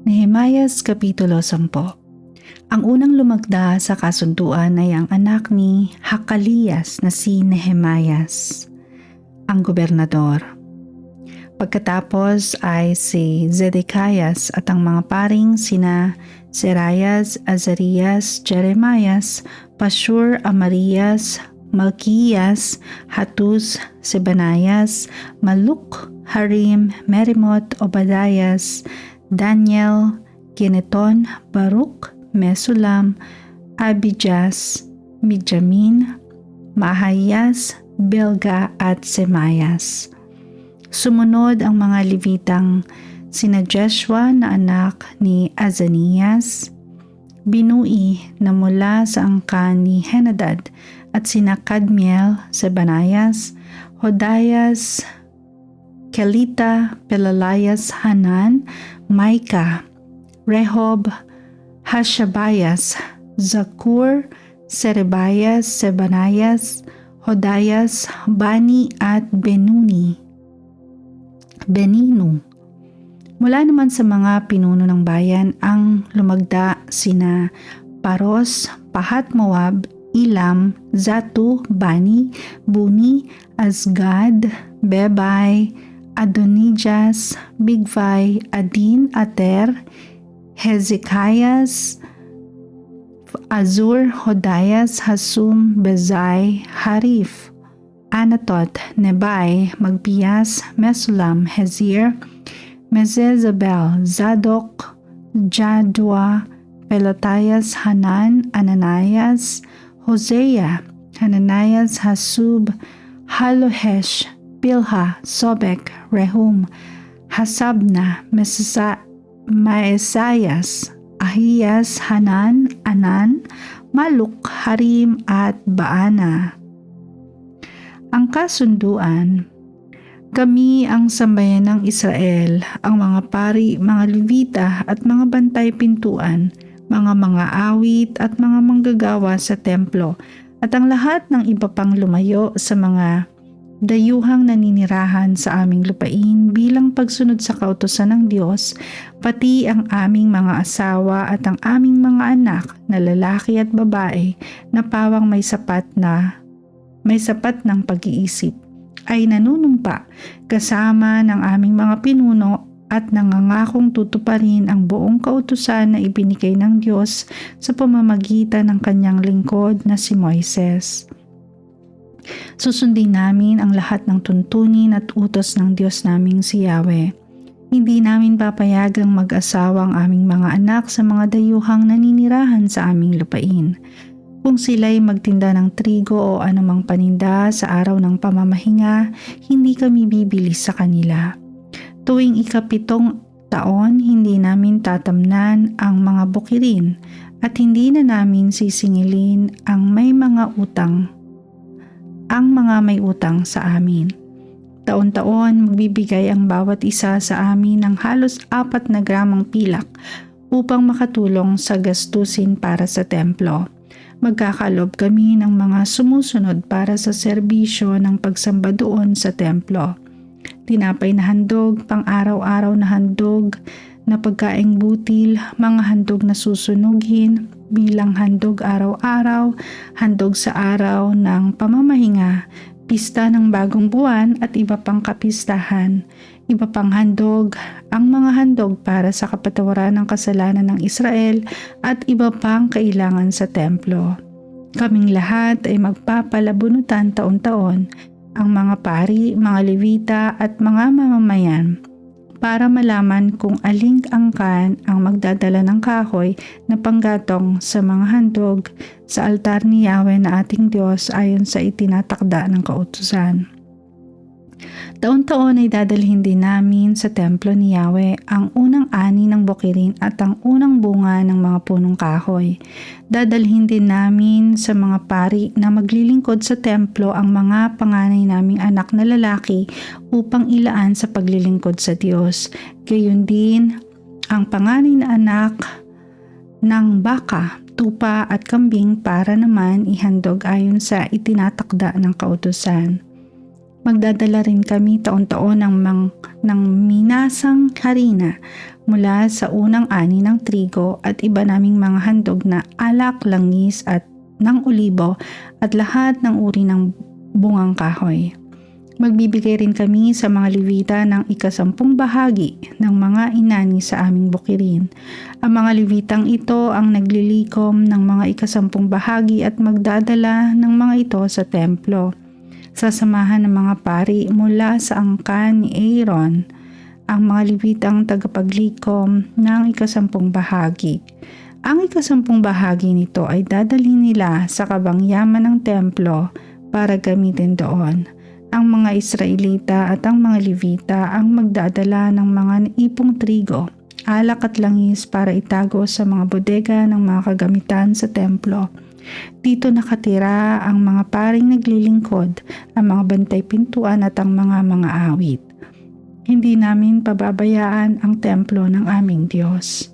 Nehemias Kapitulo 10. Ang unang lumagda sa kasunduan ay ang anak ni Hakalias na si Nehemias, ang gobernador. Pagkatapos ay si Zedekias at ang mga paring sina Seraias, Azarias, Jeremias, Pashur, Amarias, Malkiyas, Hatus, Sebanias, Maluk, Harim, Merimot, Obadias, Daniel, Gineton, Baruch, Mesulam, Abijas, Mijamin, Mahayas, Bilga at Semayas. Sumunod ang mga Levitang sina Jeshua na anak ni Azanias, Binui na mula sa angkan ni Henadad at sina Kadmiel, Sebanias, Hodayas, Kelita, Pelalayas, Hanan, Maika, Rehob, Hashabayas, Zakur, Serebayas, Sebanias, Hodayas, Bani at Beninu. Mula naman sa mga pinuno ng bayan ang lumagda sina Paros, Pahat Moab, Ilam, Zatu, Bani, Buni, Azgad, Bebay, Adonijas, Bigvai, Adin, Ater, Hezekias, Azur, Hodayas, Hasum, Bezai, Harif, Anatot, Nebai, Magpias, Mesulam, Hezir, Mezezabel, Zadok, Jadua, Pelatayas, Hanan, Ananias, Hosea, Hananias, Hasub, Halohesh, Bilha, Sobek, Rehum, Hasabna, Maesayas, Ahiyas, Hanan, Anan, Maluk, Harim at Baana. Ang kasunduan, kami ang sambayan ng Israel, ang mga pari, mga Levita at mga bantay pintuan, mga awit at mga manggagawa sa templo, at ang lahat ng iba pang lumayo sa mga dayuhang naninirahan sa aming lupain bilang pagsunod sa kautusan ng Diyos, pati ang aming mga asawa at ang aming mga anak na lalaki at babae na pawang may sapat ng pag-iisip, ay nanunumpa kasama ng aming mga pinuno at nangangakong tutuparin ang buong kautusan na ibinigay ng Diyos sa pamamagitan ng kanyang lingkod na si Moises. Susundin namin ang lahat ng tuntunin at utos ng Diyos naming si Yahweh. Hindi namin papayagang mag-asawa ang aming mga anak sa mga dayuhang naninirahan sa aming lupain. Kung sila'y magtinda ng trigo o anumang paninda sa araw ng pamamahinga, hindi kami bibili sa kanila. Tuwing ika-7 taon, hindi namin tatamnan ang mga bukirin at hindi na namin sisingilin ang mga may utang sa amin. Taon-taon magbibigay ang bawat isa sa amin ng halos 4 na gramang pilak upang makatulong sa gastusin para sa templo. Magkakalob kami ng mga sumusunod para sa serbisyo ng pagsamba doon sa templo. Tinapay na handog, pang-araw-araw na handog na pagkaing butil, mga handog na susunugin bilang handog araw-araw, handog sa araw ng pamamahinga, pista ng bagong buwan at iba pang kapistahan. Iba pang handog, ang mga handog para sa kapatawaran ng kasalanan ng Israel at iba pang kailangan sa templo. Kaming lahat ay magpapalabunutan taon-taon, ang mga pari, mga Levita at mga mamamayan, para malaman kung aling angkan ang magdadala ng kahoy na panggatong sa mga handog sa altar ni Yahweh na ating Diyos ayon sa itinatakda ng kautusan. Taon-taon ay dadalhin din namin sa templo ni Yahweh ang unang ani ng bukirin at ang unang bunga ng mga punong kahoy. Dadalhin din namin sa mga pari na maglilingkod sa templo ang mga panganay naming anak na lalaki upang ilaan sa paglilingkod sa Diyos. Gayon din ang panganay na anak ng baka, tupa at kambing para naman ihandog ayon sa itinatakda ng kautusan. Magdadala rin kami taon-taon ng minasang harina mula sa unang ani ng trigo at iba naming mga handog na alak, langis at ng olibo at lahat ng uri ng bungang kahoy. Magbibigay rin kami sa mga Levita ng 10 bahagi ng mga inani sa aming bukirin. Ang mga Levitang ito ang naglilikom ng mga 10 bahagi at magdadala ng mga ito sa templo. Sasamahan ng mga pari mula sa angkan ni Aaron ang mga Levitang tagapaglikom ng 10 bahagi. Ang 10 bahagi nito ay dadalhin nila sa kabangyaman ng templo para gamitin doon. Ang mga Israelita at ang mga Levita ang magdadala ng mga naipong trigo, alak at langis para itago sa mga bodega ng mga kagamitan sa templo. Dito nakatira ang mga paring naglilingkod, ang mga bantay pintuan at ang mga awit. Hindi namin pababayaan ang templo ng aming Diyos.